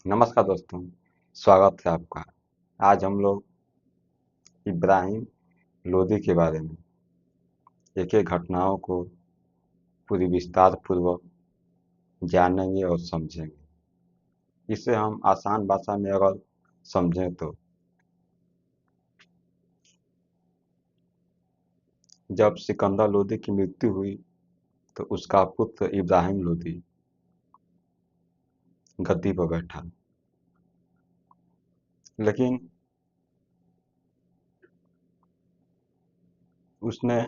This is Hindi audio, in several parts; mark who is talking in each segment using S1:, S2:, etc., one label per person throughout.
S1: नमस्कार दोस्तों, स्वागत है आपका। आज हम लोग इब्राहिम लोदी के बारे में एक-एक घटनाओं को पूरी विस्तार पूर्वक जानेंगे और समझेंगे। इसे हम आसान भाषा में अगर समझें तो जब सिकंदर लोदी की मृत्यु हुई तो उसका पुत्र इब्राहिम लोदी गद्दी पर बैठा। लेकिन उसने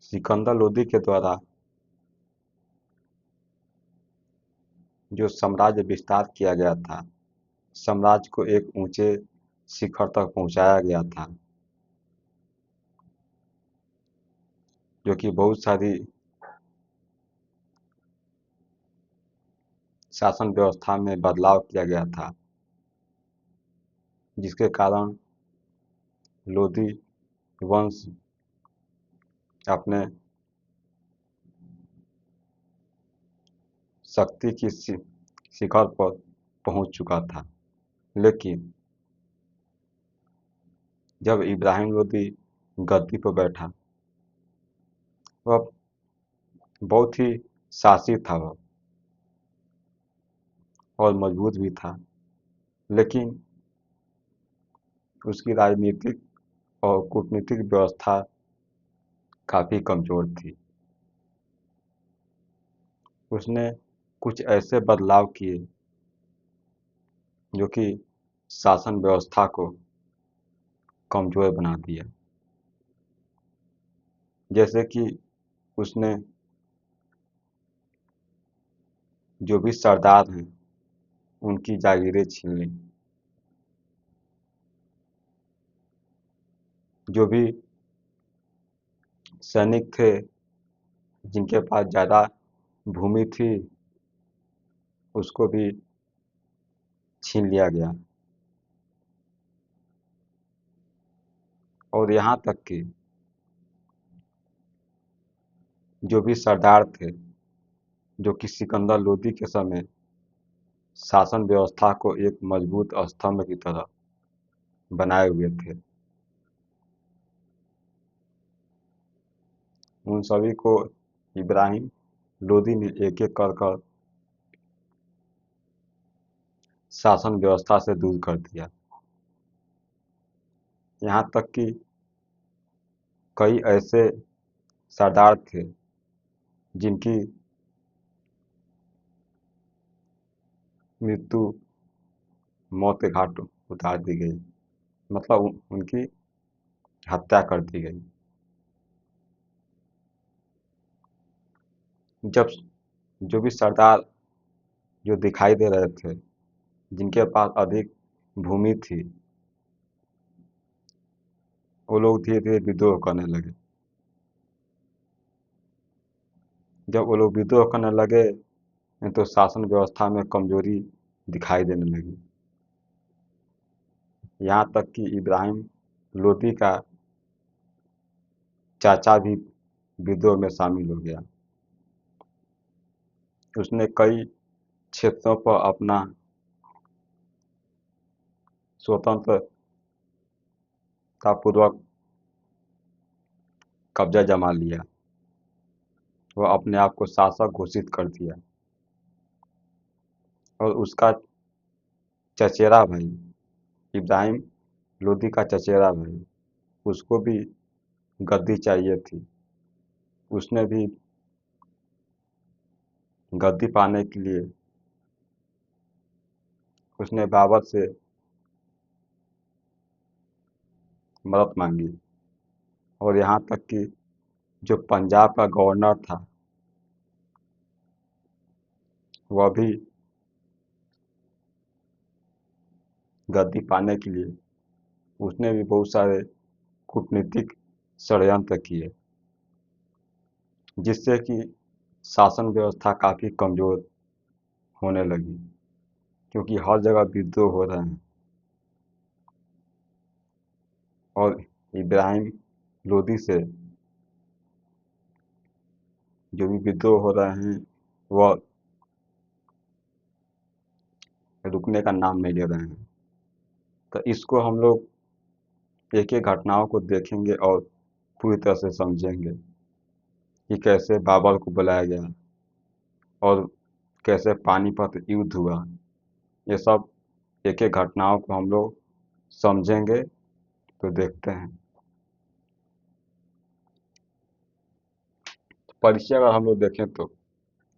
S1: सिकंदर लोदी के द्वारा जो साम्राज्य विस्तार किया गया था, साम्राज्य को एक ऊंचे शिखर तक पहुंचाया गया था, जो कि बहुत सारी शासन व्यवस्था में बदलाव किया गया था, जिसके कारण लोदी वंश अपने शक्ति की शिखर पर पहुंच चुका था। लेकिन जब इब्राहिम लोदी गद्दी पर बैठा, वह बहुत ही साहसी था वह और मजबूत भी था। लेकिन उसकी राजनीतिक और कूटनीतिक व्यवस्था काफ़ी कमज़ोर थी। उसने कुछ ऐसे बदलाव किए जो कि शासन व्यवस्था को कमज़ोर बना दिया। जैसे कि उसने जो भी सरदार हैं उनकी जागीरें छीन ली। जो भी सैनिक थे जिनके पास ज़्यादा भूमि थी, उसको भी छीन लिया गया। और यहाँ तक कि जो भी सरदार थे जो कि सिकंदर लोदी के समय शासन व्यवस्था को एक मजबूत स्तंभ की तरह बनाए हुए थे, उन सभी को इब्राहिम लोदी ने एक-एक कर कर शासन व्यवस्था से दूर कर दिया। यहाँ तक कि कई ऐसे सरदार थे जिनकी मृत्यु मौत के घाट उतार दी गई, मतलब उनकी हत्या कर दी गई। जब जो भी सरदार जो दिखाई दे रहे थे, जिनके पास अधिक भूमि थी, वो लोग धीरे-धीरे विद्रोह करने लगे। जब वो लोग विद्रोह करने लगे तो शासन व्यवस्था में कमजोरी दिखाई देने लगी। यहाँ तक कि इब्राहिम लोदी का चाचा भी विद्रोह में शामिल हो गया। उसने कई क्षेत्रों पर अपना स्वतंत्रता पूर्वक कब्जा जमा लिया। वह अपने आप को शासक घोषित कर दिया और उसका चचेरा भाई, इब्राहिम लोदी का चचेरा भाई, उसको भी गद्दी चाहिए थी। उसने भी गद्दी पाने के लिए उसने बाबर से मदद मांगी। और यहाँ तक कि जो पंजाब का गवर्नर था, वह भी गद्दी पाने के लिए उसने भी बहुत सारे कूटनीतिक षड्यंत्र किए, जिससे कि शासन व्यवस्था काफ़ी कमज़ोर होने लगी, क्योंकि हर जगह विद्रोह हो रहे हैं। और इब्राहिम लोदी से जो भी विद्रोह हो रहे हैं, वह रुकने का नाम नहीं ले रहे हैं। तो इसको हम लोग एक एक घटनाओं को देखेंगे और पूरी तरह से समझेंगे कि कैसे बाबर को बुलाया गया और कैसे पानीपत युद्ध हुआ। ये सब एक एक घटनाओं को हम लोग समझेंगे। तो देखते हैं परिचय अगर हम लोग देखें तो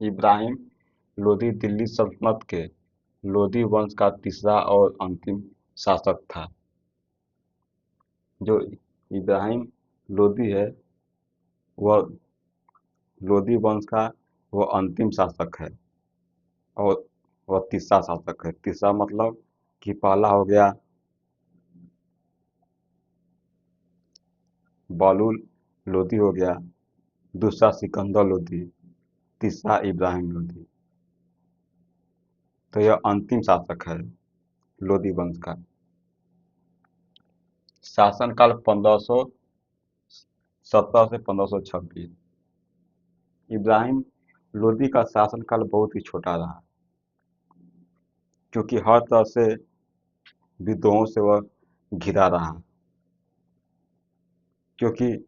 S1: इब्राहिम लोदी दिल्ली सल्तनत के लोदी वंश का तीसरा और अंतिम शासक था। जो इब्राहिम लोदी है वह लोदी वंश का वह अंतिम शासक है और वह तीसरा शासक है। तीसरा मतलब कि पहला हो गया बालुल लोदी हो गया, दूसरा सिकंदर लोदी, तीसरा इब्राहिम लोदी। तो यह अंतिम शासक है लोदी वंश का। शासनकाल 1517 से 1526। इब्राहिम लोदी का शासनकाल बहुत ही छोटा रहा क्योंकि हर तरह से विद्रोहों से वह घिरा रहा। क्योंकि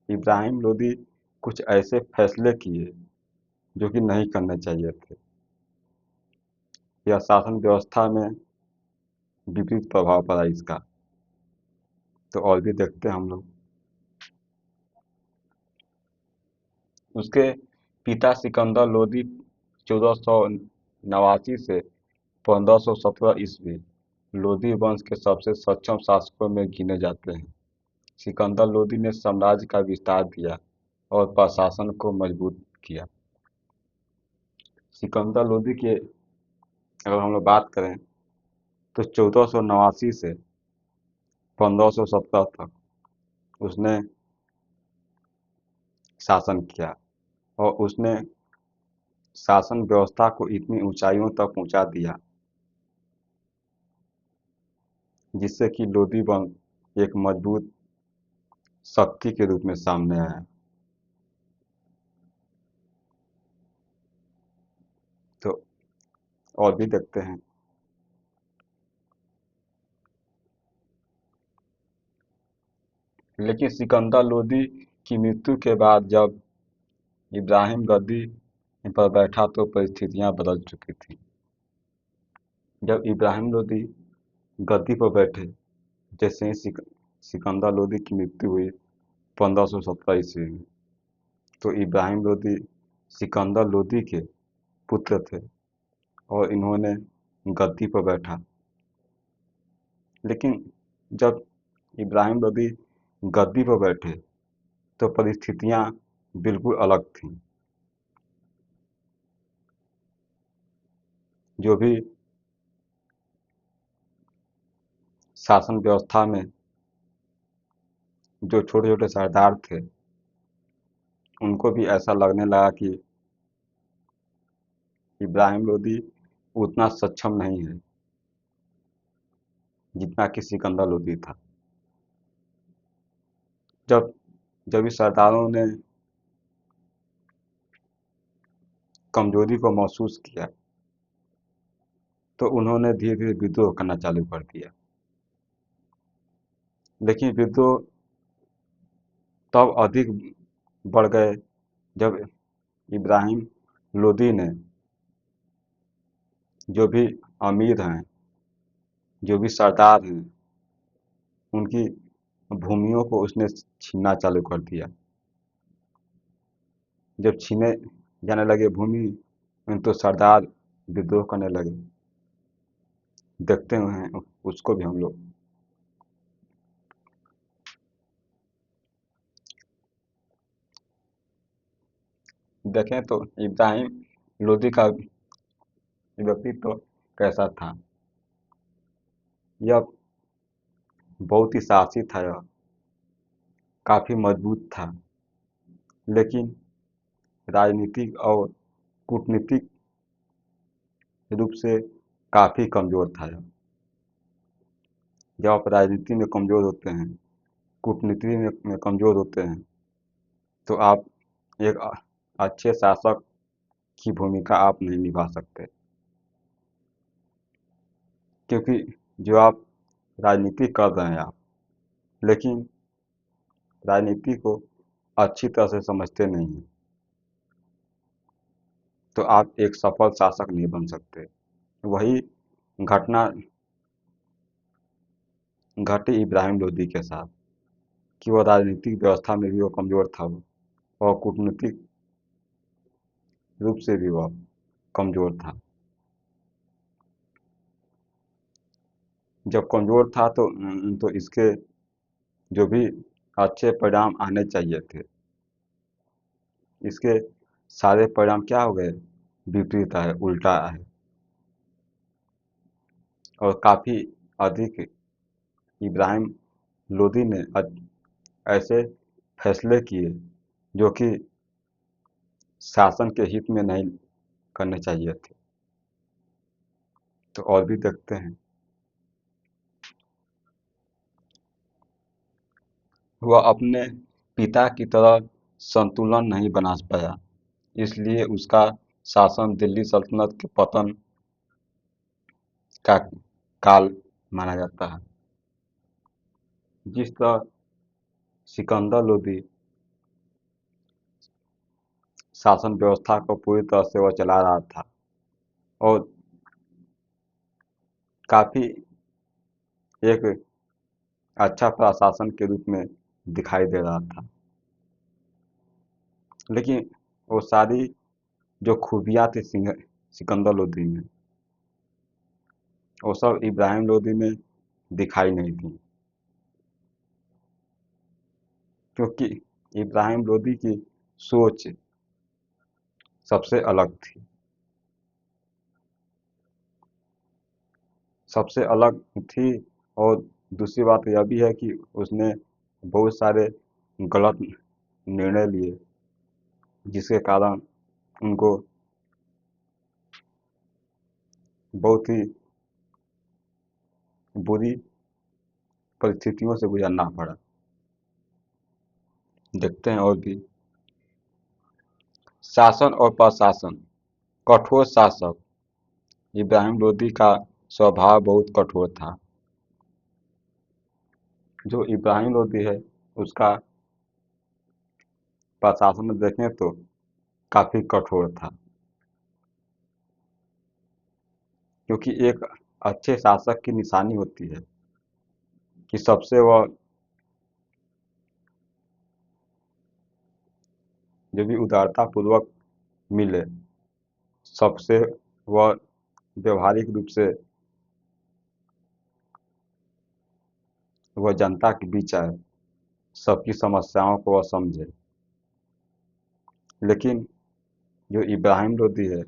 S1: इब्राहिम लोदी कुछ ऐसे फैसले किए जो कि नहीं करने चाहिए थे। यह शासन व्यवस्था में विपरीत प्रभाव पड़ा इसका। तो और भी देखते हैं हम लोग। उसके पिता सिकंदर लोदी 1489 से 1517 ईस्वी लोदी वंश के सबसे सक्षम शासकों में गिने जाते हैं। सिकंदर लोदी ने साम्राज्य का विस्तार किया और प्रशासन को मजबूत किया। सिकंदर लोदी की अगर हम लोग बात करें तो 1489 से 1517 तक उसने शासन किया और उसने शासन व्यवस्था को इतनी ऊंचाइयों तक पहुंचा दिया जिससे कि लोदी वंश एक मजबूत शक्ति के रूप में सामने आया। तो और भी देखते हैं। लेकिन सिकंदर लोदी की मृत्यु के बाद जब इब्राहिम गद्दी पर बैठा तो परिस्थितियां बदल चुकी थी। जब इब्राहिम लोदी गद्दी पर बैठे जैसे ही सिकंदर लोदी की मृत्यु हुई 1517 ईस्वी में, तो इब्राहिम लोदी सिकंदर लोदी के पुत्र थे और इन्होंने गद्दी पर बैठा। लेकिन जब इब्राहिम लोदी गद्दी पर बैठे तो परिस्थितियां बिल्कुल अलग थीं। जो भी शासन व्यवस्था में जो छोटे छोटे सरदार थे उनको भी ऐसा लगने लगा कि इब्राहिम लोदी उतना सक्षम नहीं है जितना कि सिकंदर लोदी था। जब जब इस सरदारों ने कमजोरी को महसूस किया तो उन्होंने धीरे धीरे विद्रोह करना चालू कर दिया। लेकिन विद्रोह तब अधिक बढ़ गए जब इब्राहिम लोदी ने जो भी अमीर हैं, जो भी सरदार हैं, उनकी भूमियों को उसने छीनना चालू कर दिया। जब छीने जाने लगे भूमि तो सरदार विद्रोह करने लगे। देखते हुए हैं उसको भी हम लोग। देखें तो इब्राहिम लोदी का व्यक्तित्व कैसा था। यह बहुत ही साहसी था, यह काफी मजबूत था, लेकिन राजनीतिक और कूटनीतिक रूप से काफी कमजोर था यह। जब आप राजनीति में कमजोर होते हैं, कूटनीति में कमजोर होते हैं तो आप एक अच्छे शासक की भूमिका आप नहीं निभा सकते। क्योंकि जो आप राजनीति कर रहे हैं आप, लेकिन राजनीति को अच्छी तरह से समझते नहीं हैं, तो आप एक सफल शासक नहीं बन सकते। वही घटना घटी इब्राहिम लोदी के साथ, कि वह राजनीतिक व्यवस्था में भी वो कमज़ोर था, वो और कूटनीतिक रूप से भी वह कमज़ोर था। जब कमज़ोर था तो इसके जो भी अच्छे परिणाम आने चाहिए थे, इसके सारे परिणाम क्या हो गए? विपरीत आए, उल्टा आए, और काफ़ी अधिक इब्राहिम लोदी ने ऐसे फैसले किए जो कि शासन के हित में नहीं करने चाहिए थे। तो और भी देखते हैं। वह अपने पिता की तरह संतुलन नहीं बना पाया, इसलिए उसका शासन दिल्ली सल्तनत के पतन का काल माना जाता है। जिस तरह सिकंदर लोदी शासन व्यवस्था को पूरी तरह से वह चला रहा था और काफ़ी एक अच्छा प्रशासन के रूप में दिखाई दे रहा था, लेकिन वो सारी जो खूबियाँ थी सिकंदर लोदी में, वो सब इब्राहिम लोदी में दिखाई नहीं थी, क्योंकि इब्राहिम लोदी की सोच सबसे अलग थी। सबसे अलग थी, और दूसरी बात यह भी है कि उसने बहुत सारे गलत निर्णय लिए, जिसके कारण उनको बहुत ही बुरी परिस्थितियों से गुजरना पड़ा। देखते हैं और भी। शासन और प्रशासन। कठोर शासक। इब्राहिम लोदी का स्वभाव बहुत कठोर था। जो इब्राहिम लोदी है, उसका प्रशासन में देखें तो काफ़ी कठोर था, क्योंकि एक अच्छे शासक की निशानी होती है कि सबसे वह जो भी उदारतापूर्वक मिले, सबसे वह व्यवहारिक रूप से वह जनता के बीच आए, सबकी समस्याओं को वह समझे। लेकिन जो इब्राहिम लोदी है,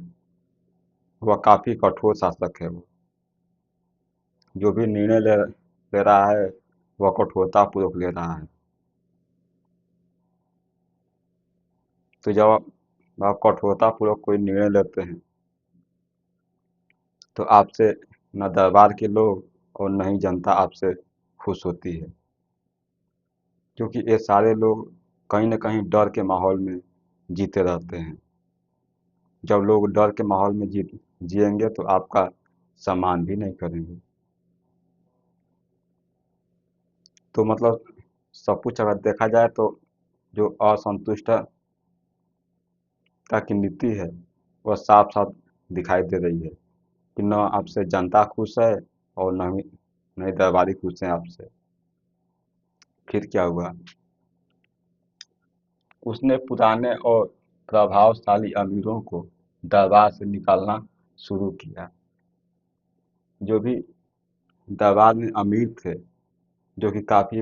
S1: वह काफ़ी कठोर शासक है। वो जो भी निर्णय ले रहा है, वह कठोरतापूर्वक ले रहा है। तो जब आप कठोरतापूर्वक कोई निर्णय लेते हैं, तो आपसे न दरबार के लोग और न ही जनता आपसे खुश होती है, क्योंकि ये सारे लोग कहीं न कहीं डर के माहौल में जीते रहते हैं। जब लोग डर के माहौल में जिएंगे तो आपका सम्मान भी नहीं करेंगे। तो मतलब सब कुछ अगर देखा जाए तो जो असंतुष्टता की नीति है, वह साफ साफ दिखाई दे रही है कि न आपसे जनता खुश है और न ही दरबारी खुश हैं आपसे। फिर क्या हुआ? उसने पुराने और प्रभावशाली अमीरों को दरबार से निकालना शुरू किया। जो भी दरबार में अमीर थे, जो कि काफ़ी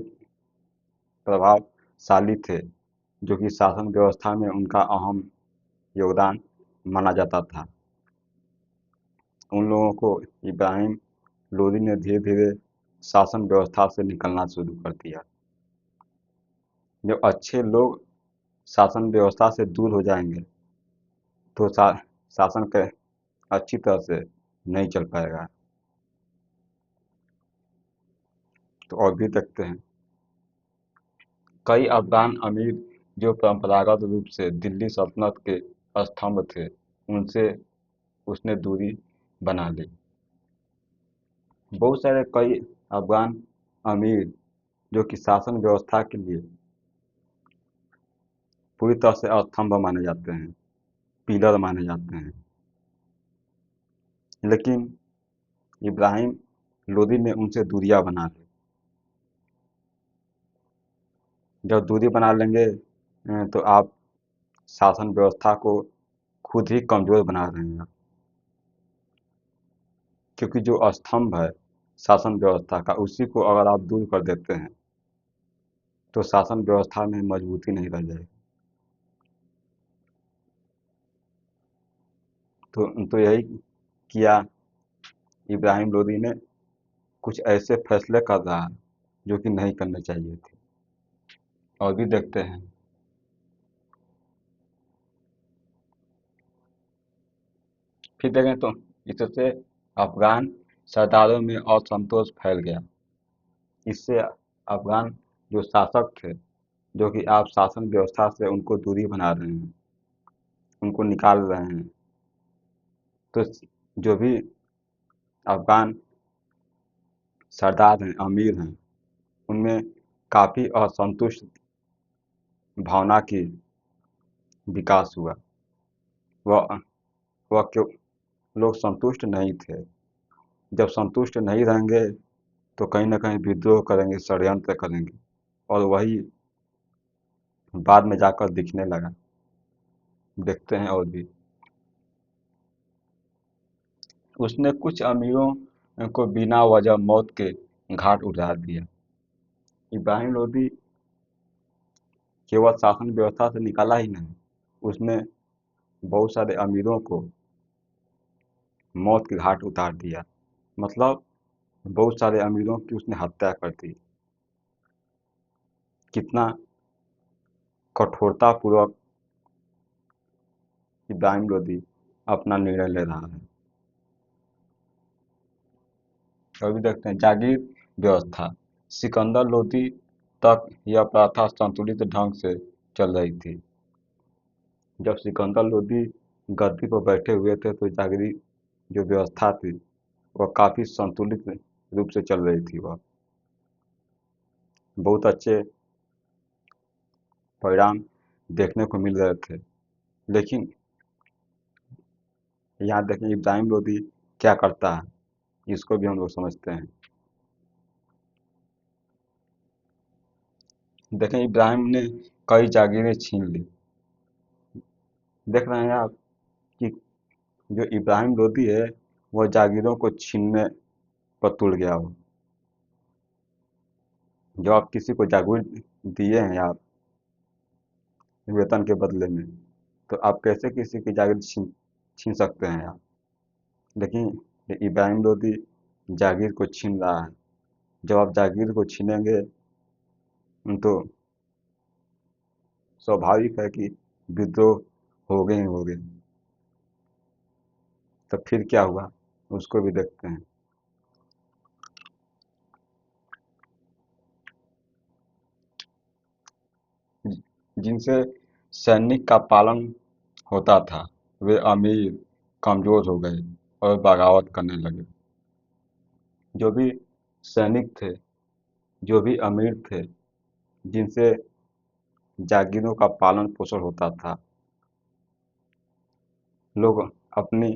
S1: प्रभावशाली थे, जो कि शासन व्यवस्था में उनका अहम योगदान माना जाता था, उन लोगों को इब्राहिम लोदी ने धीरे धीरे शासन व्यवस्था से निकलना शुरू कर दिया। जब अच्छे लोग शासन व्यवस्था से दूर हो जाएंगे, तो शासन के अच्छी तरह से नहीं चल पाएगा। तो और भी देखते हैं। कई अफगान अमीर जो परंपरागत रूप से दिल्ली सल्तनत के स्तंभ थे, उनसे उसने दूरी बना ली। बहुत सारे कई अफगान अमीर जो कि शासन व्यवस्था के लिए पूरी तरह से स्तंभ माने जाते हैं, पिलर माने जाते हैं, लेकिन इब्राहिम लोदी ने उनसे दूरियां बना ली। जब दूरी बना लेंगे तो आप शासन व्यवस्था को खुद ही कमजोर बना रहे हैं, क्योंकि जो स्तंभ है शासन व्यवस्था का, उसी को अगर आप दूर कर देते हैं तो शासन व्यवस्था में मजबूती नहीं रह जाएगी। तो यही किया इब्राहिम लोदी ने। कुछ ऐसे फैसले कर रहा है जो कि नहीं करने चाहिए थे। और भी देखते हैं। फिर देखें तो इससे अफगान सरदारों में असंतोष फैल गया। इससे अफगान जो शासक थे, जो कि आप शासन व्यवस्था से उनको दूरी बना रहे हैं, उनको निकाल रहे हैं, तो जो भी अफगान सरदार हैं, अमीर हैं, उनमें काफ़ी असंतुष्ट भावना की विकास हुआ। वह वह क्यों लोग संतुष्ट नहीं थे। जब संतुष्ट नहीं रहेंगे तो कहीं न कहीं विद्रोह करेंगे, षड्यंत्र करेंगे, और वही बाद में जाकर दिखने लगा। देखते हैं और भी। उसने कुछ अमीरों को बिना वजह मौत के घाट उतार दिया। इब्राहिम लोदी केवल शासन व्यवस्था से निकाला ही नहीं, उसने बहुत सारे अमीरों को मौत के घाट उतार दिया। मतलब बहुत सारे अमीरों की उसने हत्या कर दी। कितना कठोरतापूर्वक इब्राहिम लोदी अपना निर्णय ले रहा है। अभी देखते हैं जागीर व्यवस्था। सिकंदर लोदी तक यह प्रथा संतुलित ढंग से चल रही थी। जब सिकंदर लोदी गद्दी पर बैठे हुए थे तो जागीरी जो व्यवस्था थी वह काफ़ी संतुलित रूप से चल रही थी। वह बहुत अच्छे परिणाम देखने को मिल रहे थे। लेकिन यहाँ देखें इब्राहिम लोदी क्या करता है, इसको भी हम लोग समझते हैं। देखें इब्राहिम ने कई जागीरें छीन ली। देख रहे हैं आप कि जो इब्राहिम लोदी है वह जागीरों को छीनने पर तुल गया हो। जब आप किसी को जागीर दिए हैं आप वेतन के बदले में, तो आप कैसे किसी की जागीर छीन छीन सकते हैं आप। लेकिन ये इब्राहिम लोदी जागीर को छीन रहा है। जब आप जागीर को छीनेंगे तो स्वाभाविक है कि विद्रोह होगे ही होगे। तो फिर क्या हुआ उसको भी देखते हैं। जिनसे सैनिक का पालन होता था वे अमीर कमजोर हो गए और बगावत करने लगे। जो भी सैनिक थे, जो भी अमीर थे, जिनसे जागीरों का पालन पोषण होता था, लोग अपनी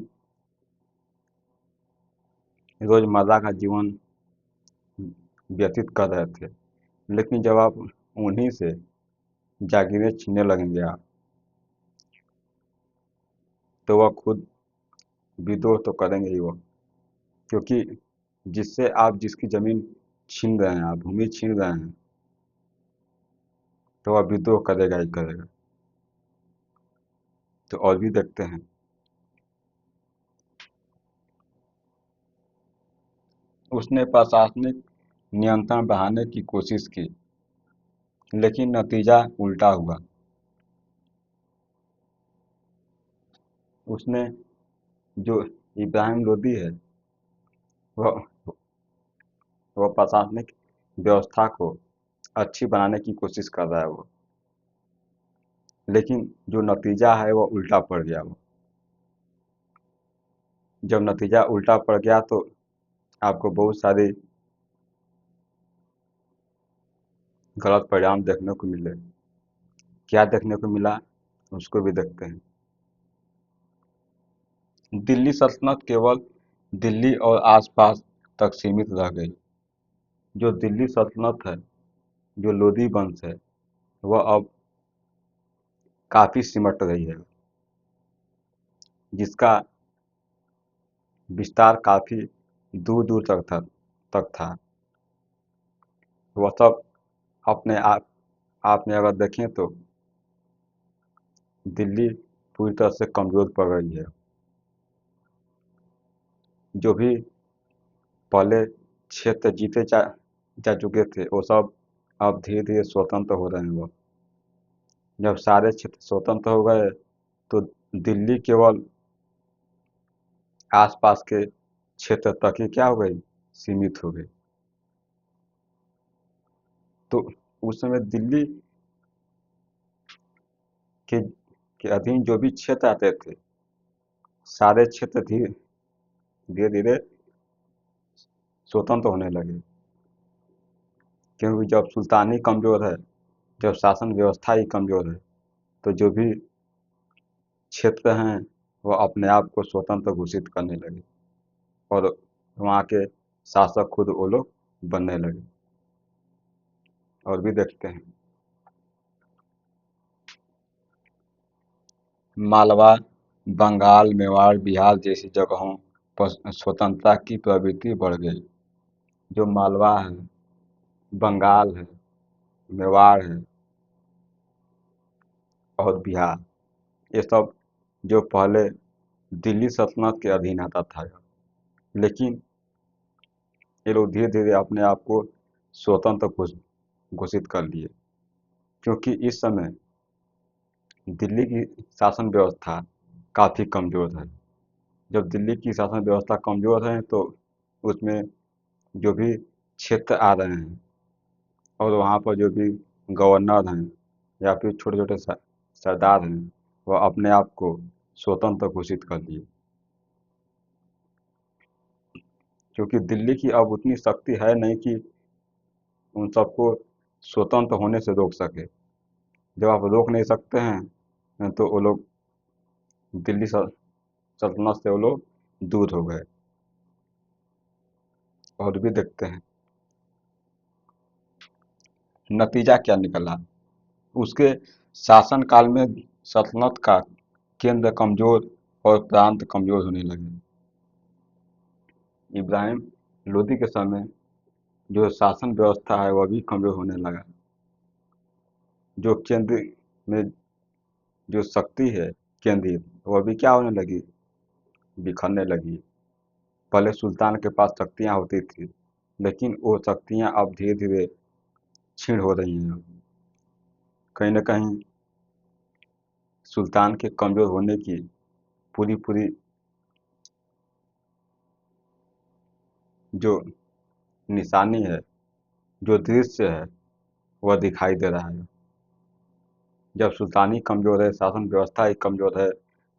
S1: रोजमर्रा का जीवन व्यतीत कर रहे थे। लेकिन जब आप उन्हीं से जागीरें छीनने लगेंगे आप, तो वह खुद विद्रोह तो करेंगे ही वो। क्योंकि जिससे आप जिसकी जमीन छीन रहे हैं, आप भूमि छीन रहे हैं, तो वह विद्रोह करेगा ही करेगा। तो और भी देखते हैं। उसने प्रशासनिक नियंत्रण बढ़ाने की कोशिश की, लेकिन नतीजा उल्टा हुआ। उसने जो इब्राहिम लोदी है वह वह प्रशासनिक व्यवस्था को अच्छी बनाने की कोशिश कर रहा है वो, लेकिन जो नतीजा है वो उल्टा पड़ गया वो। जब नतीजा उल्टा पड़ गया तो आपको बहुत सारे गलत परिणाम देखने को मिले। क्या देखने को मिला उसको भी देखते हैं। दिल्ली सल्तनत केवल दिल्ली और आसपास तक सीमित रह गई। जो दिल्ली सल्तनत है, जो लोधी वंश है, वह अब काफी सिमट रही है, जिसका विस्तार काफी दूर दूर तक था। वह सब अपने आप में अगर देखें तो दिल्ली पूरी तरह से कमजोर पड़ रही है। जो भी पहले क्षेत्र जीते जा चुके थे वो सब अब धीरे धीरे स्वतंत्र हो रहे हैं। वो जब सारे क्षेत्र स्वतंत्र हो गए तो दिल्ली केवल आसपास के क्षेत्र तक ही क्या हो गई, सीमित हो गई। तो उस समय दिल्ली के के अधीन जो भी क्षेत्र आते थे, सारे क्षेत्र धीरे धीरे धीरे स्वतंत्र होने लगे। क्योंकि जब सुल्तानी कमजोर है, जब शासन व्यवस्था ही कमजोर है, तो जो भी क्षेत्र हैं वो अपने आप को स्वतंत्र घोषित करने लगे और वहाँ के शासक खुद वो लोग बनने लगे। और भी देखते हैं, मालवा, बंगाल, मेवाड़, बिहार जैसी जगहों पर स्वतंत्रता की प्रवृत्ति बढ़ गई। जो मालवा है, बंगाल है, मेवाड़ है और बिहार, ये सब जो पहले दिल्ली सल्तनत के अधीन आता था, लेकिन ये लोग धीरे धीरे अपने आप को स्वतंत्र घोषित कर लिए। क्योंकि इस समय दिल्ली की शासन व्यवस्था काफ़ी कमज़ोर है। जब दिल्ली की शासन व्यवस्था कमज़ोर है तो उसमें जो भी क्षेत्र आ रहे हैं और वहाँ पर जो भी गवर्नर हैं या फिर छोटे छोटे सरदार हैं, वह अपने आप को स्वतंत्र घोषित कर लिए। क्योंकि दिल्ली की अब उतनी शक्ति है नहीं कि उन सबको स्वतंत्र होने से रोक सके। जब आप रोक नहीं सकते हैं तो वो लोग दिल्ली सल्तनत से वो लोग दूर हो गए। और भी देखते हैं नतीजा क्या निकला। उसके शासनकाल में सल्तनत का केंद्र कमजोर और प्रांत कमजोर होने लगे। इब्राहिम लोदी के समय जो शासन व्यवस्था है वह भी कमजोर होने लगा। जो केंद्र में जो शक्ति है केंद्रित, वह भी क्या होने लगी, बिखरने लगी। पहले सुल्तान के पास शक्तियाँ होती थी, लेकिन वो शक्तियाँ अब धीरे धीरे क्षीण हो रही हैं। कहीं न कहीं सुल्तान के कमजोर होने की पूरी पूरी जो निशानी है, जो दृश्य है, वह दिखाई दे रहा है। जब सुल्तानी कमजोर है, शासन व्यवस्था ही कमजोर है,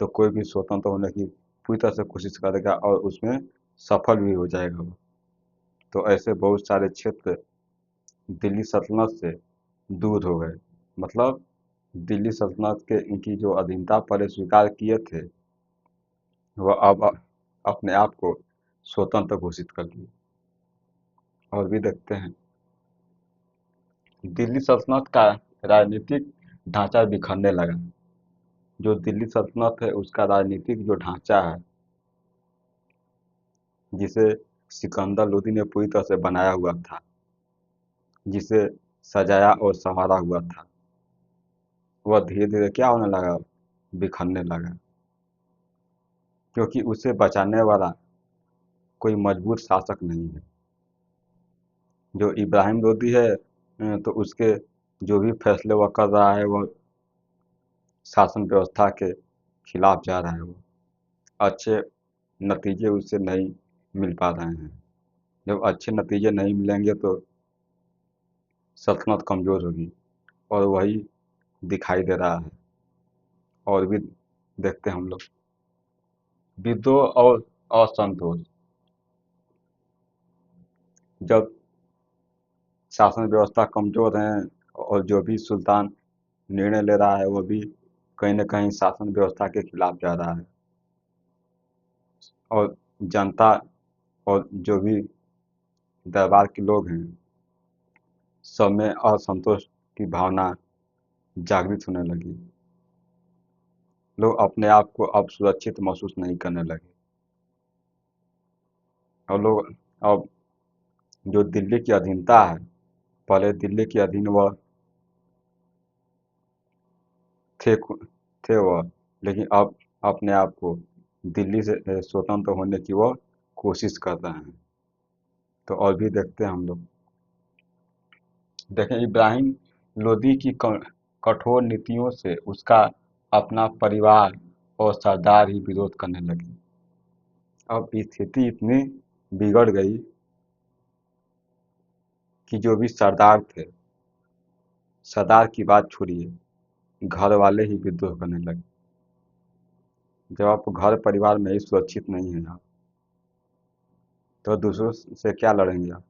S1: तो कोई भी स्वतंत्र होने की पूरी तरह से कोशिश करेगा और उसमें सफल भी हो जाएगा वो। तो ऐसे बहुत सारे क्षेत्र दिल्ली सल्तनत से दूर हो गए। मतलब दिल्ली सल्तनत के इनकी जो अधीनता पहले स्वीकार किए थे, वह अब अपने आप को स्वतंत्र घोषित कर लिए। और भी देखते हैं, दिल्ली सल्तनत का राजनीतिक ढांचा बिखरने लगा। जो दिल्ली सल्तनत है उसका राजनीतिक जो ढांचा है, जिसे सिकंदर लोदी ने पूरी तरह से बनाया हुआ था, जिसे सजाया और संवारा हुआ था, वह धीरे धीरे क्या होने लगा, बिखरने लगा। क्योंकि उसे बचाने वाला कोई मजबूत शासक नहीं है। जो इब्राहिम लोदी है तो उसके जो भी फैसले वह कर रहा है वह शासन व्यवस्था के खिलाफ जा रहा है। वो अच्छे नतीजे उससे नहीं मिल पा रहे हैं। जब अच्छे नतीजे नहीं मिलेंगे तो सल्तनत कमज़ोर होगी और वही दिखाई दे रहा है। और भी देखते हैं हम लोग, विद्रोह और असंतोष। जब शासन व्यवस्था कमजोर है और जो भी सुल्तान निर्णय ले रहा है वो भी कहीं न कहीं शासन व्यवस्था के खिलाफ जा रहा है और जनता और जो भी दरबार के लोग हैं सब में असंतोष की भावना जागृत होने लगी। लोग अपने आप को अब सुरक्षित महसूस नहीं करने लगे और लोग अब जो दिल्ली की अधीनता है, पहले दिल्ली के अधीन वह थे थे वह, लेकिन अब अपने आप को दिल्ली से स्वतंत्र होने की वह कोशिश कर रहे हैं। तो और भी देखते हैं हम लोग। देखें, इब्राहिम लोदी की कठोर नीतियों से उसका अपना परिवार और सरदार ही विरोध करने लगे। अब स्थिति इतनी बिगड़ गई कि जो भी सरदार थे, सरदार की बात छोड़िए, घर वाले ही विद्रोह करने लगे। जब आप घर परिवार में ही सुरक्षित नहीं है आप, तो दूसरों से क्या लड़ेंगे आप?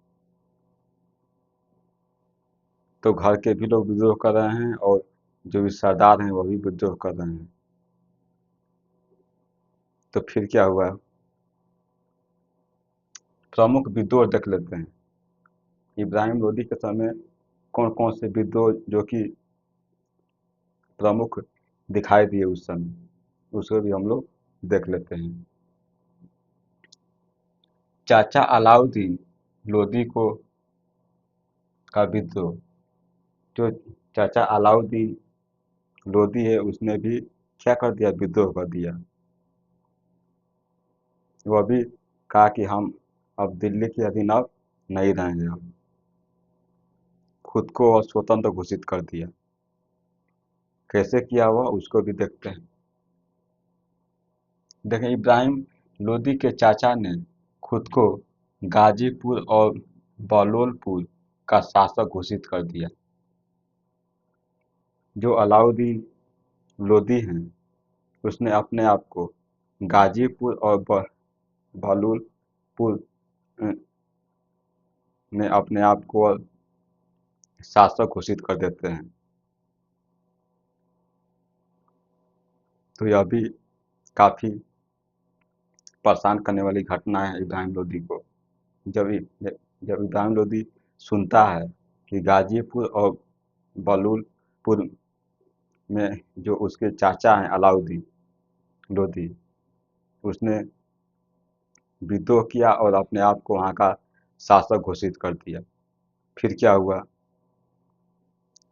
S1: तो घर के भी लोग विद्रोह कर रहे हैं और जो भी सरदार हैं वो भी विद्रोह कर रहे हैं। तो फिर क्या हुआ? प्रमुख विद्रोह देख लेते हैं। इब्राहिम लोदी के समय कौन कौन से विद्रोह जो कि प्रमुख दिखाई दिए उस समय, उसको भी हम लोग देख लेते हैं। चाचा अलाउद्दीन लोदी को का विद्रोह, जो चाचा अलाउद्दीन लोदी है उसने भी क्या कर दिया? विद्रोह कर दिया। वह भी कहा कि हम अब दिल्ली के अधीन अब नहीं रहेंगे, अब खुद को स्वतंत्र घोषित कर दिया। कैसे किया हुआ उसको भी देखते हैं। देखें, इब्राहिम लोदी के चाचा ने खुद को गाजीपुर और बलौलपुर का शासक घोषित कर दिया। जो अलाउद्दीन लोदी हैं उसने अपने आप को गाजीपुर और बलौलपुर में अपने आप को शासक घोषित कर देते हैं। तो यह भी काफ़ी परेशान करने वाली घटना है इब्राहिम लोदी को। जब जब इब्राहिम लोदी सुनता है कि गाजीपुर और बलौलपुर में जो उसके चाचा हैं अलाउद्दीन लोदी, उसने विद्रोह किया और अपने आप को वहाँ का शासक घोषित कर दिया। फिर क्या हुआ?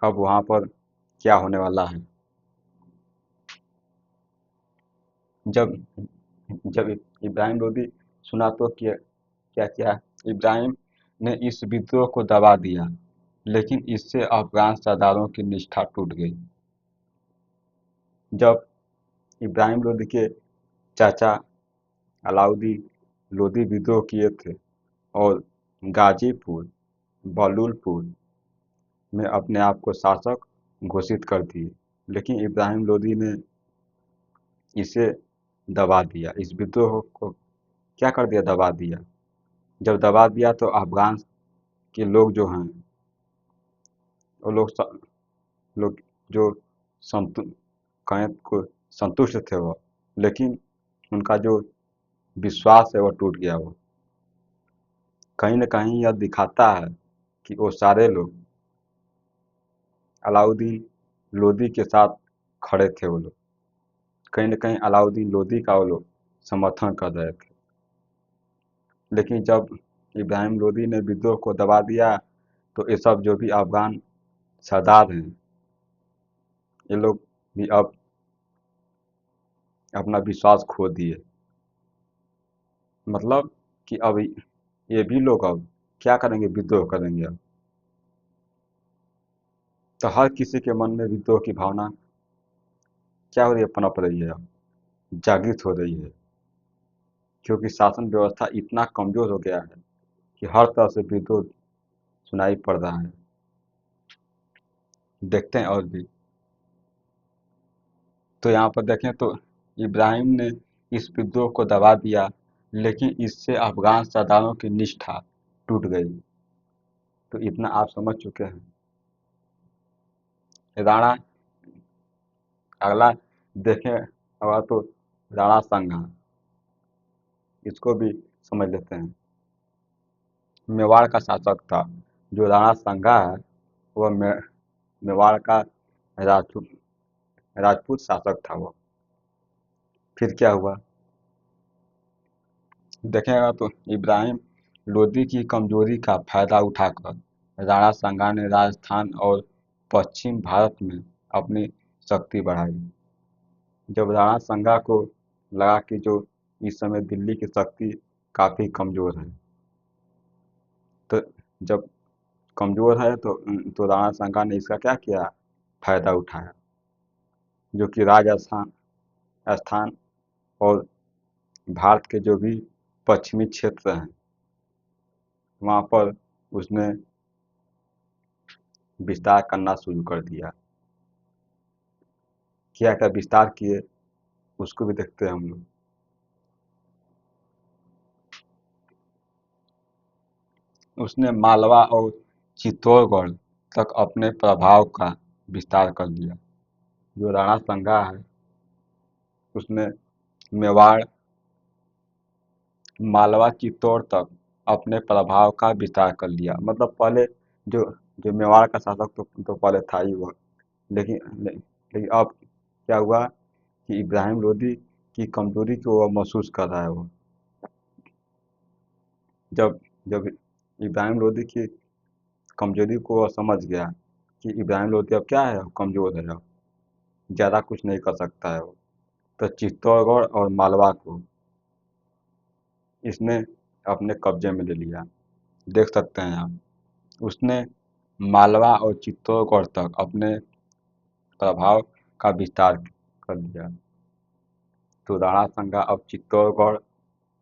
S1: अब वहाँ पर क्या होने वाला है? जब जब इब्राहिम लोदी सुना तो क्या क्या किया? इब्राहिम ने इस विद्रोह को दबा दिया, लेकिन इससे अफगान सरदारों की निष्ठा टूट गई। जब इब्राहिम लोदी के चाचा अलाउद्दीन लोदी विद्रोह किए थे और गाजीपुर बलूलपुर में अपने आप को शासक घोषित कर दिए, लेकिन इब्राहिम लोदी ने इसे दबा दिया। इस विद्रोह को क्या कर दिया? दबा दिया। जब दबा दिया तो अफगान के लोग जो हैं वो लोग जो संतु कहें को संतुष्ट थे वो, लेकिन उनका जो विश्वास है वो टूट गया। वो कहीं न कहीं यह दिखाता है कि वो सारे लोग अलाउद्दीन लोदी के साथ खड़े थे। वो लोग कहीं न कहीं अलाउद्दीन लोदी का वो लोग समर्थन कर रहे थे। लेकिन जब इब्राहिम लोदी ने विद्रोह को दबा दिया तो ये सब जो भी अफगान सरदार हैं ये लोग भी अब अपना विश्वास खो दिए। मतलब कि अब ये भी लोग अब क्या करेंगे? विद्रोह करेंगे अब। तो हर किसी के मन में विद्रोह की भावना क्या हो रही है? पनप रही है, अब जागृत हो रही है, क्योंकि शासन व्यवस्था इतना कमजोर हो गया है कि हर तरह से विद्रोह सुनाई पड़ रहा है। देखते हैं और भी। तो यहाँ पर देखें तो इब्राहिम ने इस विद्रोह को दबा दिया, लेकिन इससे अफगान सरदारों की निष्ठा टूट गई। तो इतना आप समझ चुके हैं। राणा, अगला देखें होगा तो राणा संगा, इसको भी समझ लेते हैं। मेवाड़ का शासक था। जो राणा संगा है वह मेवाड़ का राजपूत राजपूत शासक था वो। फिर क्या हुआ देखेगा तो इब्राहिम लोदी की कमजोरी का फायदा उठाकर राणा संगा ने राजस्थान और पश्चिम भारत में अपनी शक्ति बढ़ाई। जब राणा संगा को लगा कि जो इस समय दिल्ली की शक्ति काफी कमजोर है, तो जब कमजोर है तो राणा संगा ने इसका क्या किया, फायदा उठाया। जो कि राजस्थान स्थान और भारत के जो भी पश्चिमी क्षेत्र हैं वहाँ पर उसने विस्तार करना शुरू कर दिया। क्या क्या विस्तार किए उसको भी देखते हैं हम लोग। उसने मालवा और चित्तौड़गढ़ तक अपने प्रभाव का विस्तार कर दिया। जो राणा संगा है उसने मेवाड़, मालवा, चित्तौड़ तक अपने प्रभाव का विस्तार कर लिया। मतलब पहले जो जो मेवाड़ का शासक तो पहले था ही वह, लेकिन अब क्या हुआ कि इब्राहिम लोदी की कमजोरी को वह महसूस कर रहा है। वो जब जब इब्राहिम लोदी की कमजोरी को वह समझ गया कि इब्राहिम लोदी अब क्या है, कमजोर है, अब ज़्यादा कुछ नहीं कर सकता है वो, तो चित्तौड़गढ़ और मालवा को इसने अपने कब्जे में ले लिया। देख सकते हैं आप, उसने मालवा और चित्तौड़गढ़ तक अपने प्रभाव का विस्तार कर दिया। तो राणा संगा अब चित्तौड़गढ़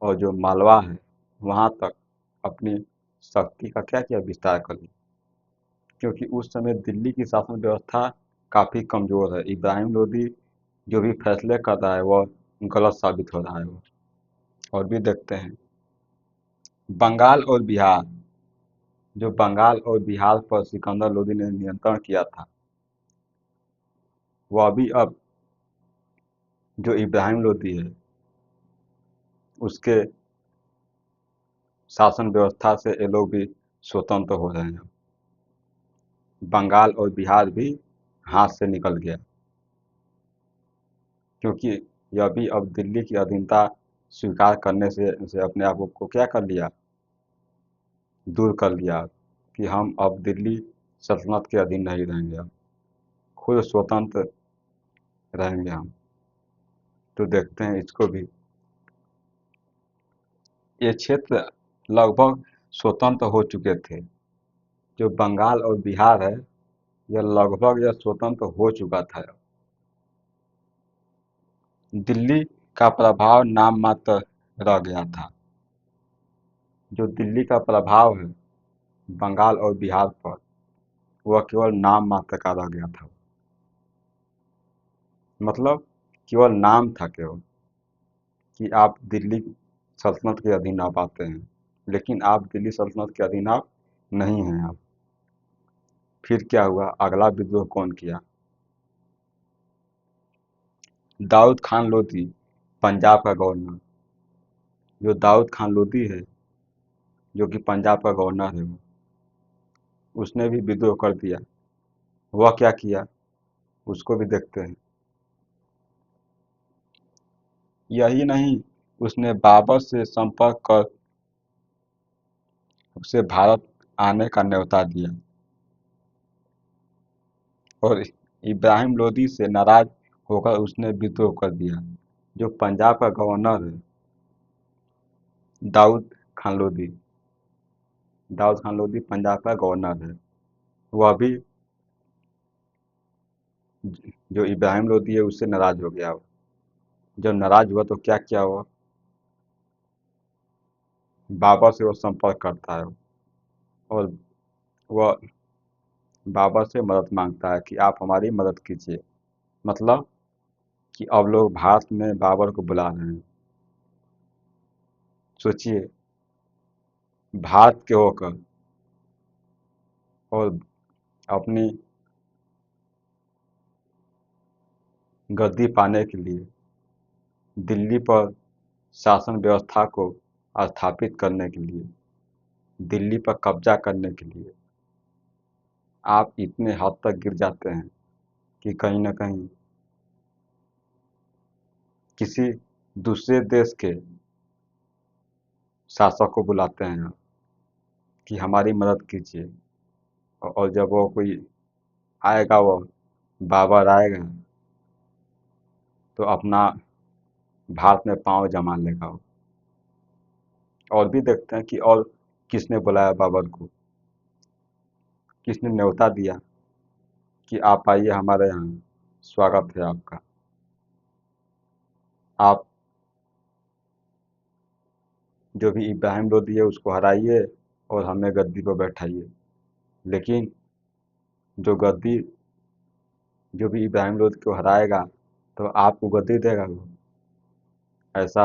S1: और जो मालवा है वहाँ तक अपनी शक्ति का क्या किया, विस्तार कर लिया। क्योंकि उस समय दिल्ली की शासन व्यवस्था काफ़ी कमज़ोर है। इब्राहिम लोदी जो भी फैसले कर रहा है वह गलत साबित हो रहा है वो। और भी देखते हैं बंगाल और बिहार। जो बंगाल और बिहार पर सिकंदर लोदी ने नियंत्रण किया था वह भी अब जो इब्राहिम लोदी है उसके शासन व्यवस्था से ये लोग भी स्वतंत्र हो रहे हैं। बंगाल और बिहार भी हाथ से निकल गया, क्योंकि यह भी अब दिल्ली की अधीनता स्वीकार करने से अपने आप को क्या कर लिया, दूर कर लिया कि हम अब दिल्ली सल्तनत के अधीन नहीं रहेंगे, अब खुद स्वतंत्र रहेंगे हम। तो देखते हैं इसको भी। ये क्षेत्र लगभग स्वतंत्र हो चुके थे। जो बंगाल और बिहार है यह लगभग यह स्वतंत्र हो चुका था। दिल्ली का प्रभाव नाम मात्र रह गया था। जो दिल्ली का प्रभाव है बंगाल और बिहार पर वह केवल नाम मात्र का रह गया था। मतलब केवल नाम था, केवल कि आप दिल्ली सल्तनत के अधीन आप आते हैं, लेकिन आप दिल्ली सल्तनत के अधीन आप नहीं हैं आप। फिर क्या हुआ, अगला विद्रोह कौन किया, दाऊद खान लोधी, पंजाब का गवर्नर। जो दाऊद खान लोधी है जो कि पंजाब का गवर्नर है उसने भी विद्रोह कर दिया। वह क्या किया उसको भी देखते हैं। यही नहीं, उसने बाबर से संपर्क कर उसे भारत आने का न्योता दिया और इब्राहिम लोदी से नाराज होकर उसने विद्रोह कर दिया। जो पंजाब का गवर्नर है दाऊद खान लोदी, दाऊद खान लोदी पंजाब का गवर्नर है, वह भी जो इब्राहिम लोदी है उससे नाराज हो गया। जब नाराज हुआ तो क्या किया, हुआ बाबर से वो संपर्क करता है और वह बाबर से मदद मांगता है कि आप हमारी मदद कीजिए। मतलब कि अब लोग भारत में बाबर को बुला रहे हैं। सोचिए, भारत के होकर और अपनी गद्दी पाने के लिए दिल्ली पर शासन व्यवस्था को स्थापित करने के लिए, दिल्ली पर कब्जा करने के लिए आप इतने हद तक गिर जाते हैं कि कहीं न कहीं किसी दूसरे देश के शासक को बुलाते हैं आप कि हमारी मदद कीजिए। और जब वो कोई आएगा, वो बाबर आएगा, तो अपना भारत में पाँव जमा लेगा वो। और भी देखते हैं कि और किसने बुलाया बाबर को, किसने न्योता दिया कि आप आइए हमारे यहाँ, स्वागत है आपका, आप जो भी इब्राहिम लोदी है उसको हराइए और हमें गद्दी पर बैठाइए। लेकिन जो गद्दी जो भी इब्राहिम लोदी को हराएगा तो आपको गद्दी देगा वो। ऐसा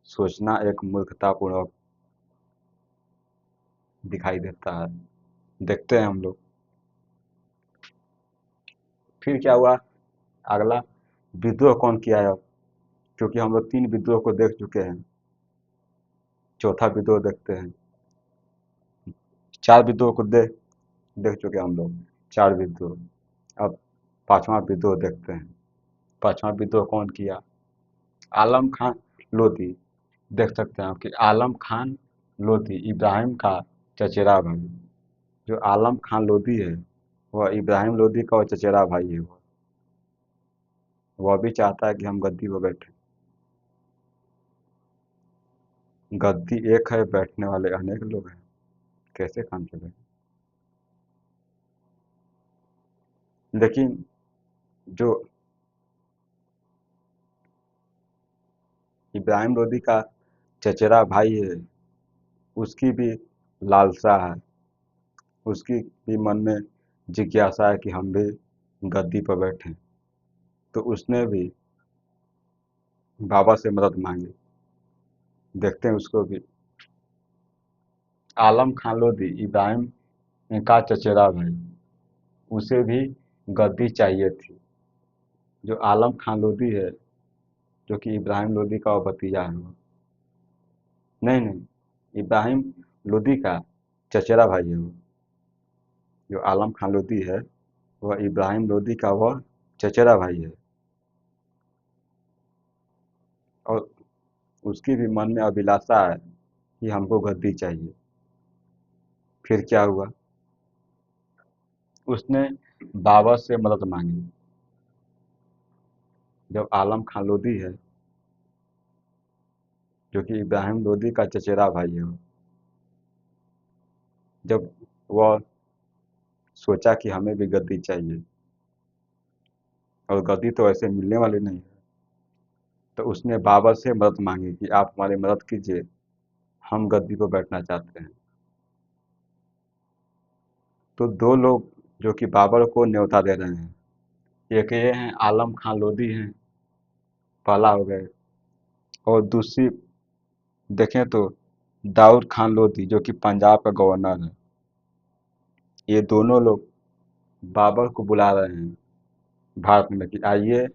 S1: सोचना एक मूर्खतापूर्ण दिखाई देता है। देखते हैं हम लोग फिर क्या हुआ। अगला विद्रोह कौन किया है अब, क्योंकि हम लोग 3 विद्रोह को देख चुके हैं, चौथा विद्रोह देखते हैं। 4 विद्रोह को देख देख चुके हैं हम लोग, 4 विद्रोह। अब 5वां विद्रोह देखते हैं। 5वां विद्रोह कौन किया? आलम खान लोधी। देख सकते हैं आप कि आलम खान लोधी इब्राहिम का चचेरा भाई। जो आलम खान लोधी है वह इब्राहिम लोधी का चचेरा भाई है। वह भी चाहता है कि हम गद्दी पर बैठे। गद्दी एक है, बैठने वाले अनेक लोग हैं, कैसे काम चलेगा। लेकिन जो इब्राहिम लोधी का चचेरा भाई है उसकी भी लालसा है, उसकी भी मन में जिज्ञासा है कि हम भी गद्दी पर बैठें। तो उसने भी बाबा से मदद मांगी। देखते हैं उसको भी। आलम खान लोधी इब्राहिम का चचेरा भाई, उसे भी गद्दी चाहिए थी। जो आलम खान लोधी है, जो कि इब्राहिम लोधी का वो भतीजा है वो। नहीं नहीं, इब्राहिम लोधी का चचेरा भाई है वो। जो आलम खान लोधी है वह इब्राहिम लोधी का वह चचेरा भाई है। और उसकी भी मन में अभिलाषा है कि हमको गद्दी चाहिए। फिर क्या हुआ, उसने बाबर से मदद मांगी। जब आलम खान लोधी है, जो कि इब्राहिम लोधी का चचेरा भाई है, जब वह सोचा कि हमें भी गद्दी चाहिए और गद्दी तो ऐसे मिलने वाली नहीं है, तो उसने बाबर से मदद मांगी कि आप हमारी मदद कीजिए, हम गद्दी पर बैठना चाहते हैं। तो 2 लोग जो कि बाबर को न्योता दे रहे हैं, एक ये हैं आलम खान लोधी हैं, पहला हो गए। और दूसरी देखें तो दाऊद खान लोधी, जो कि पंजाब का गवर्नर है। ये दोनों लोग बाबर को बुला रहे हैं भारत में कि आइए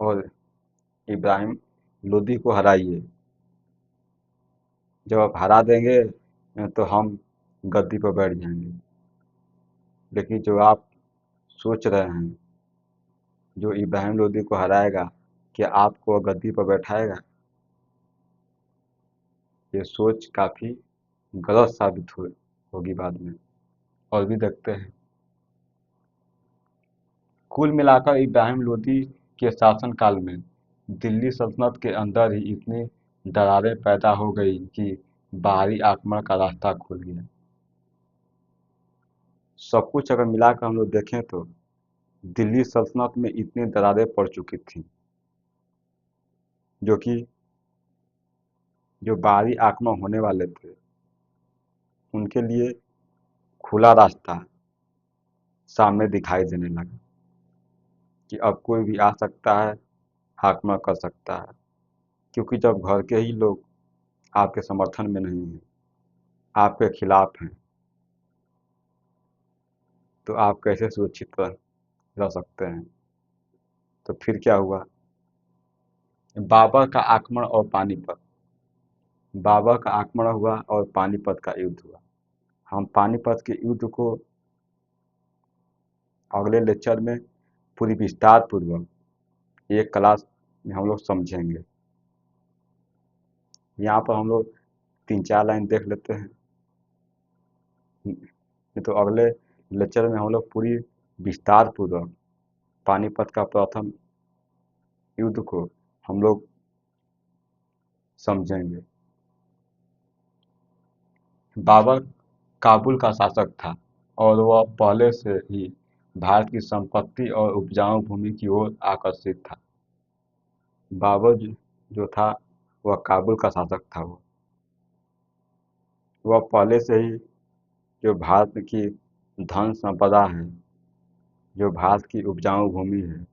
S1: और इब्राहिम लोदी को हराइए। जब आप हरा देंगे तो हम गद्दी पर बैठ जाएंगे। लेकिन जो आप सोच रहे हैं, जो इब्राहिम लोदी को हराएगा क्या आपको गद्दी पर बैठाएगा? ये सोच काफ़ी गलत साबित होगी बाद में। और भी देखते हैं। कुल मिलाकर इब्राहिम लोदी के शासनकाल में दिल्ली सल्तनत के अंदर ही इतनी दरारें पैदा हो गई कि बाहरी आक्रमण का रास्ता खुल गया। सब कुछ अगर मिलाकर हम लोग देखें तो दिल्ली सल्तनत में इतनी दरारें पड़ चुकी थी, जो कि जो बाहरी आक्रमण होने वाले थे उनके लिए खुला रास्ता सामने दिखाई देने लगा कि अब कोई भी आ सकता है, आक्रमण कर सकता है। क्योंकि जब घर के ही लोग आपके समर्थन में नहीं हैं, आपके खिलाफ हैं, तो आप कैसे सुरक्षित रह सकते हैं। तो फिर क्या हुआ, बाबर का आक्रमण और पानीपत। बाबर का आक्रमण हुआ और पानीपत का युद्ध हुआ। हम पानीपत के युद्ध को अगले लेक्चर में पूरी विस्तार पूर्वक एक क्लास में हम लोग समझेंगे। यहाँ पर हम लोग 3-4 लाइन देख लेते हैं, नहीं तो अगले लेक्चर में हम लोग पूरी विस्तार पूर्वक पानीपत का प्रथम युद्ध को हम लोग समझेंगे। बाबर काबुल का शासक था और वह पहले से ही भारत की संपत्ति और उपजाऊ भूमि की ओर आकर्षित था। बाबर जो था वह काबुल का शासक था। वह पहले से ही जो भारत की धन संपदा है, जो भारत की उपजाऊ भूमि है,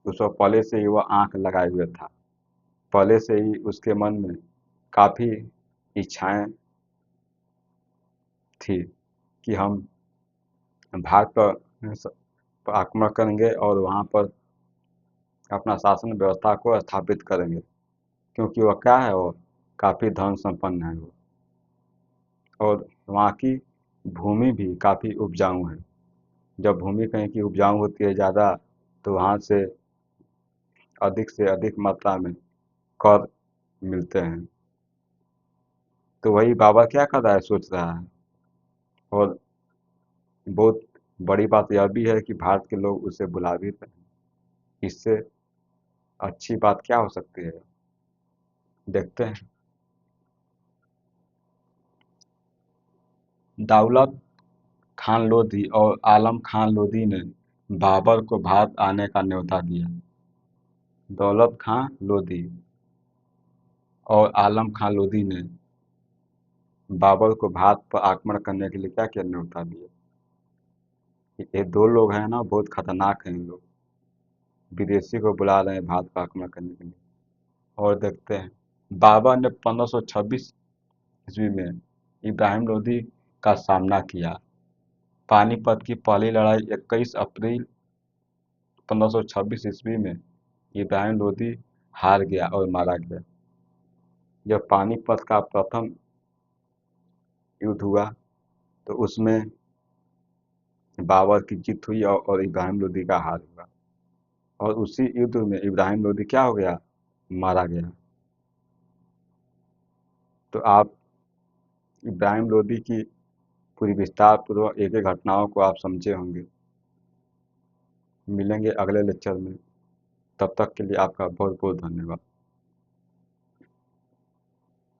S1: उस पर पहले से ही वह आंख लगाए हुए था। पहले से ही उसके मन में काफ़ी इच्छाएं थी कि हम भारत पर आक्रमण करेंगे और वहाँ पर अपना शासन व्यवस्था को स्थापित करेंगे, क्योंकि वह क्या है, वो काफ़ी धन संपन्न है वो, और वहाँ की भूमि भी काफ़ी उपजाऊ है। जब भूमि कहीं की उपजाऊ होती है ज़्यादा, तो वहाँ से अधिक मात्रा में कर मिलते हैं। तो वही बाबा क्या कर रहा है, सोच रहा है। और बहुत बड़ी बात यह भी है कि भारत के लोग उसे बुला भी रहे हैं। इससे अच्छी बात क्या हो सकती है, देखते हैं। दौलत खान लोधी और आलम खान लोधी ने बाबर को भारत आने का न्योता दिया। दौलत खान लोधी और आलम खान लोधी ने बाबर को भारत पर आक्रमण करने के लिए क्या किया, न्योता दिया। ये दो लोग हैं ना, बहुत खतरनाक हैं। इन लोग विदेशी को बुला रहे हैं भारत पर आक्रमण करने के लिए। और देखते हैं, बाबर ने 1526 ईस्वी में इब्राहिम लोधी का सामना किया। पानीपत की पहली लड़ाई 21 अप्रैल 1526 ईस्वी में इब्राहिम लोधी हार गया और मारा गया। जब पानीपत का प्रथम युद्ध हुआ तो उसमें बाबर की जीत हुई और इब्राहिम लोधी का हार हुआ, और उसी युद्ध में इब्राहिम लोधी क्या हो गया, मारा गया। तो आप इब्राहिम लोधी की पूरी विस्तार पूर्वक एक एक घटनाओं को आप समझे होंगे। मिलेंगे अगले लेक्चर में, तब तक के लिए आपका बहुत बहुत धन्यवाद।